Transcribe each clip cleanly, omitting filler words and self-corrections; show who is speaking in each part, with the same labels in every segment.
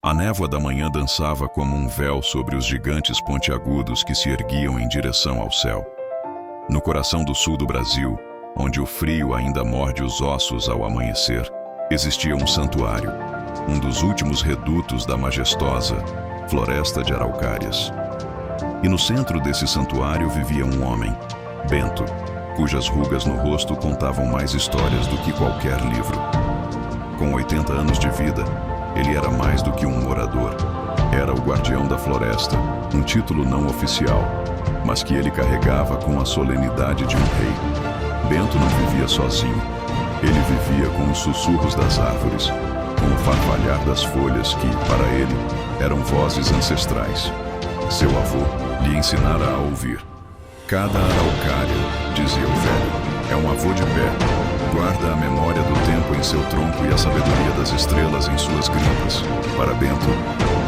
Speaker 1: A névoa da manhã dançava como um véu sobre os gigantes pontiagudos que se erguiam em direção ao céu. No coração do sul do Brasil, onde o frio ainda morde os ossos ao amanhecer, existia um santuário, um dos últimos redutos da majestosa Floresta de Araucárias. E no centro desse santuário vivia um homem, Bento, cujas rugas no rosto contavam mais histórias do que qualquer livro. Com 80 anos de vida, ele era mais do que um morador. Era o guardião da floresta, um título não oficial, mas que ele carregava com a solenidade de um rei. Bento não vivia sozinho. Ele vivia com os sussurros das árvores, com o farfalhar das folhas que, para ele, eram vozes ancestrais. Seu avô lhe ensinara a ouvir. Cada araucária, dizia o velho, é um avô de pé. Guarda a memória do tempo em seu tronco e a sabedoria das estrelas em suas grimpas. Para Bento,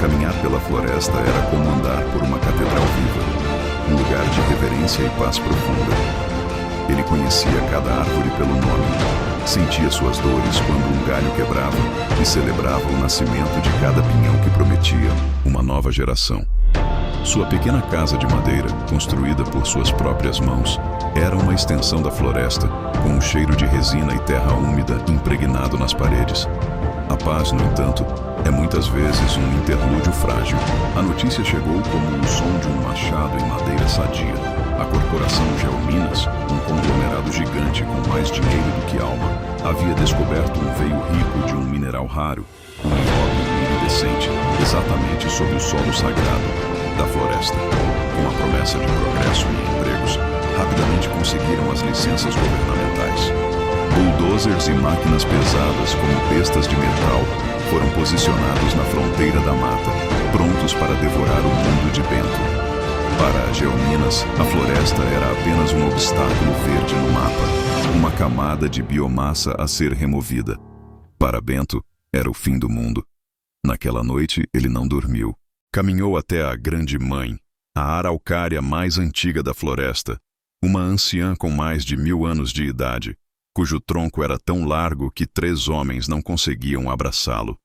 Speaker 1: caminhar pela floresta era como andar por uma catedral viva, um lugar de reverência e paz profunda. Ele conhecia cada árvore pelo nome, sentia suas dores quando um galho quebrava e celebrava o nascimento de cada pinhão que prometia uma nova geração. Sua pequena casa de madeira, construída por suas próprias mãos, era uma extensão da floresta, com um cheiro de resina e terra úmida impregnado nas paredes. A paz, no entanto, é muitas vezes um interlúdio frágil. A notícia chegou como o som de um machado em madeira sadia. A corporação Geominas, um conglomerado gigante com mais dinheiro do que alma, havia descoberto um veio rico de um mineral raro, um nióbio iridescente, exatamente sob o solo sagrado da floresta. Com a promessa de progresso e empregos, rapidamente conseguiram as licenças governamentais. Bulldozers e máquinas pesadas como bestas de metal foram posicionados na fronteira da mata, prontos para devorar o mundo de Bento. Para a Geominas, a floresta era apenas um obstáculo verde no mapa, uma camada de biomassa a ser removida. Para Bento, era o fim do mundo. Naquela noite, ele não dormiu. Caminhou até a Grande Mãe, a araucária mais antiga da floresta, uma anciã com mais de 1000 anos de idade, cujo tronco era tão largo que 3 homens não conseguiam abraçá-lo.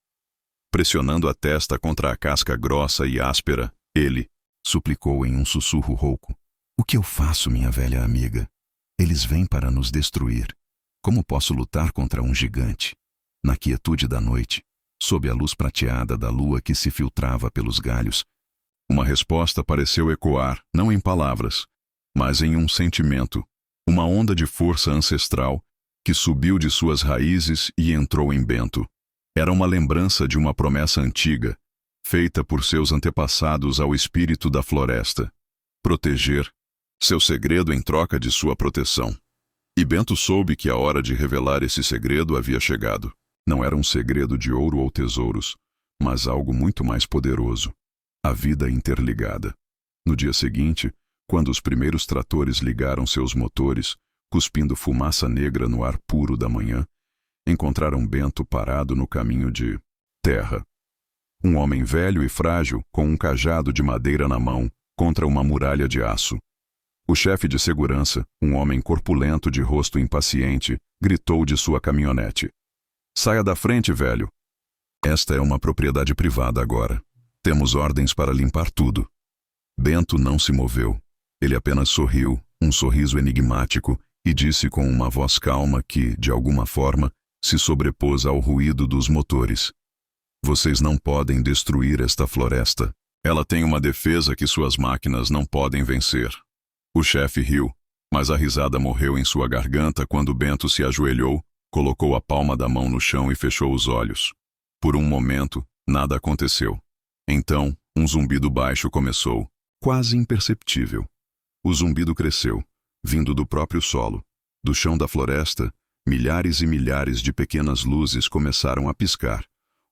Speaker 1: Pressionando a testa contra a casca grossa e áspera, ele suplicou em um sussurro rouco: "O que eu faço, minha velha amiga? Eles vêm para nos destruir. Como posso lutar contra um gigante?" Na quietude da noite, sob a luz prateada da lua que se filtrava pelos galhos, uma resposta pareceu ecoar, não em palavras, mas em um sentimento, uma onda de força ancestral que subiu de suas raízes e entrou em Bento. Era uma lembrança de uma promessa antiga, feita por seus antepassados ao espírito da floresta: proteger, seu segredo em troca de sua proteção. E Bento soube que a hora de revelar esse segredo havia chegado. Não era um segredo de ouro ou tesouros, mas algo muito mais poderoso: a vida interligada. No dia seguinte, quando os primeiros tratores ligaram seus motores, cuspindo fumaça negra no ar puro da manhã, encontraram Bento parado no caminho de terra. Um homem velho e frágil, com um cajado de madeira na mão, contra uma muralha de aço. O chefe de segurança, um homem corpulento de rosto impaciente, gritou de sua caminhonete: "Saia da frente, velho. Esta é uma propriedade privada agora. Temos ordens para limpar tudo." Bento não se moveu. Ele apenas sorriu, um sorriso enigmático, e disse com uma voz calma que, de alguma forma, se sobrepôs ao ruído dos motores: "Vocês não podem destruir esta floresta. Ela tem uma defesa que suas máquinas não podem vencer." O chefe riu, mas a risada morreu em sua garganta quando Bento se ajoelhou, colocou a palma da mão no chão e fechou os olhos. Por um momento, nada aconteceu. Então, um zumbido baixo começou, quase imperceptível. O zumbido cresceu, vindo do próprio solo. Do chão da floresta, milhares e milhares de pequenas luzes começaram a piscar.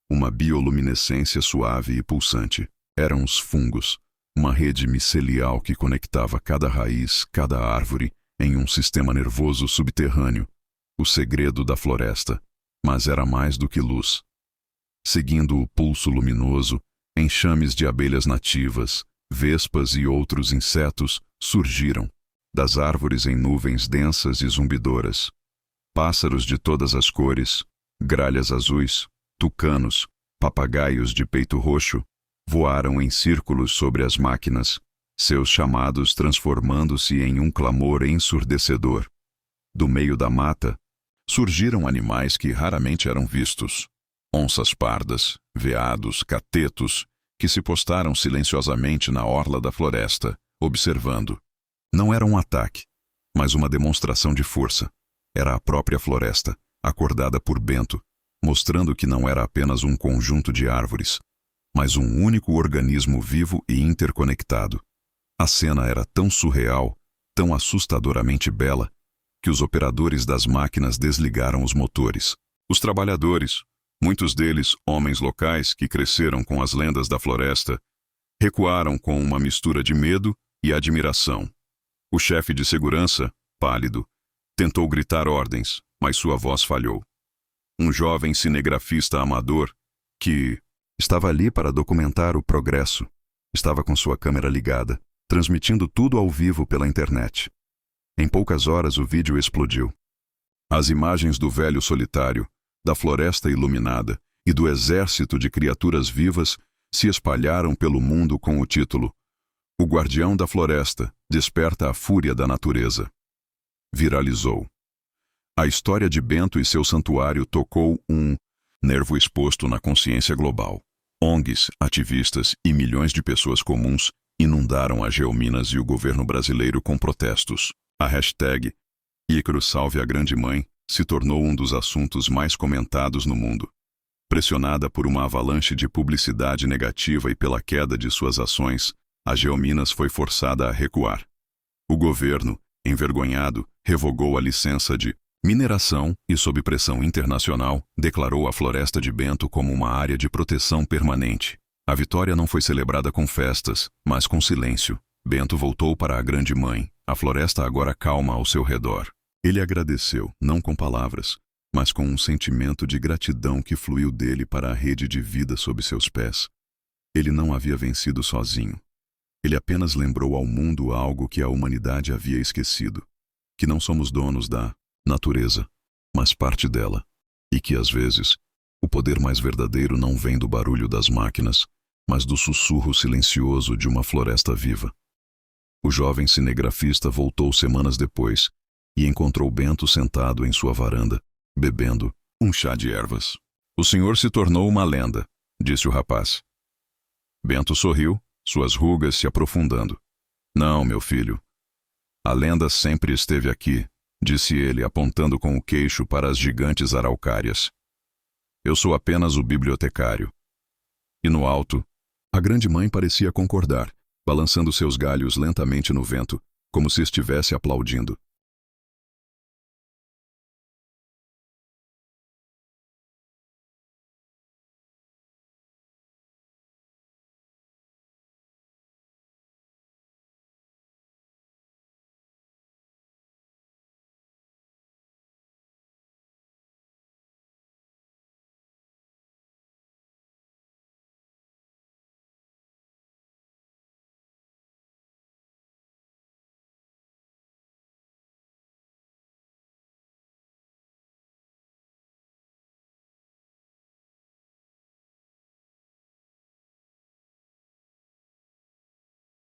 Speaker 1: Uma bioluminescência suave e pulsante. Eram os fungos, uma rede micelial que conectava cada raiz, cada árvore, em um sistema nervoso subterrâneo. O segredo da floresta, mas era mais do que luz. Seguindo o pulso luminoso, enxames de abelhas nativas, vespas e outros insetos surgiram, das árvores em nuvens densas e zumbidoras. Pássaros de todas as cores, gralhas azuis, tucanos, Papagaios de peito roxo voaram em círculos sobre as máquinas, seus chamados transformando-se em um clamor ensurdecedor. Do meio da mata, surgiram animais que raramente eram vistos. Onças pardas, veados, catetos, que se postaram silenciosamente na orla da floresta, observando. Não era um ataque, mas uma demonstração de força. Era a própria floresta, acordada por Bento, mostrando que não era apenas um conjunto de árvores, mas um único organismo vivo e interconectado. A cena era tão surreal, tão assustadoramente bela, que os operadores das máquinas desligaram os motores. Os trabalhadores, muitos deles homens locais que cresceram com as lendas da floresta, recuaram com uma mistura de medo e admiração. O chefe de segurança, pálido, tentou gritar ordens, mas sua voz falhou. Um jovem cinegrafista amador, que estava ali para documentar o progresso, estava com sua câmera ligada, transmitindo tudo ao vivo pela internet. Em poucas horas o vídeo explodiu. As imagens do velho solitário, da floresta iluminada e do exército de criaturas vivas se espalharam pelo mundo com o título "O Guardião da Floresta desperta a fúria da natureza". Viralizou. A história de Bento e seu santuário tocou um nervo exposto na consciência global. ONGs, ativistas e milhões de pessoas comuns inundaram a Geominas e o governo brasileiro com protestos. A hashtag Ícaro Salve a Grande Mãe se tornou um dos assuntos mais comentados no mundo. Pressionada por uma avalanche de publicidade negativa e pela queda de suas ações, a Geominas foi forçada a recuar. O governo, envergonhado, revogou a licença de mineração e, sob pressão internacional, declarou a Floresta de Bento como uma área de proteção permanente. A vitória não foi celebrada com festas, mas com silêncio. Bento voltou para a Grande Mãe, a floresta agora calma ao seu redor. Ele agradeceu, não com palavras, mas com um sentimento de gratidão que fluiu dele para a rede de vida sob seus pés. Ele não havia vencido sozinho. Ele apenas lembrou ao mundo algo que a humanidade havia esquecido, que não somos donos da natureza, mas parte dela, e que, às vezes, o poder mais verdadeiro não vem do barulho das máquinas, mas do sussurro silencioso de uma floresta viva. O jovem cinegrafista voltou semanas depois e encontrou Bento sentado em sua varanda, bebendo um chá de ervas. "O senhor se tornou uma lenda", disse o rapaz. Bento sorriu, suas rugas se aprofundando. "Não, meu filho. A lenda sempre esteve aqui", disse ele, apontando com o queixo para as gigantes araucárias. "Eu sou apenas o bibliotecário." E no alto, a Grande Mãe parecia concordar, balançando seus galhos lentamente no vento, como se estivesse aplaudindo.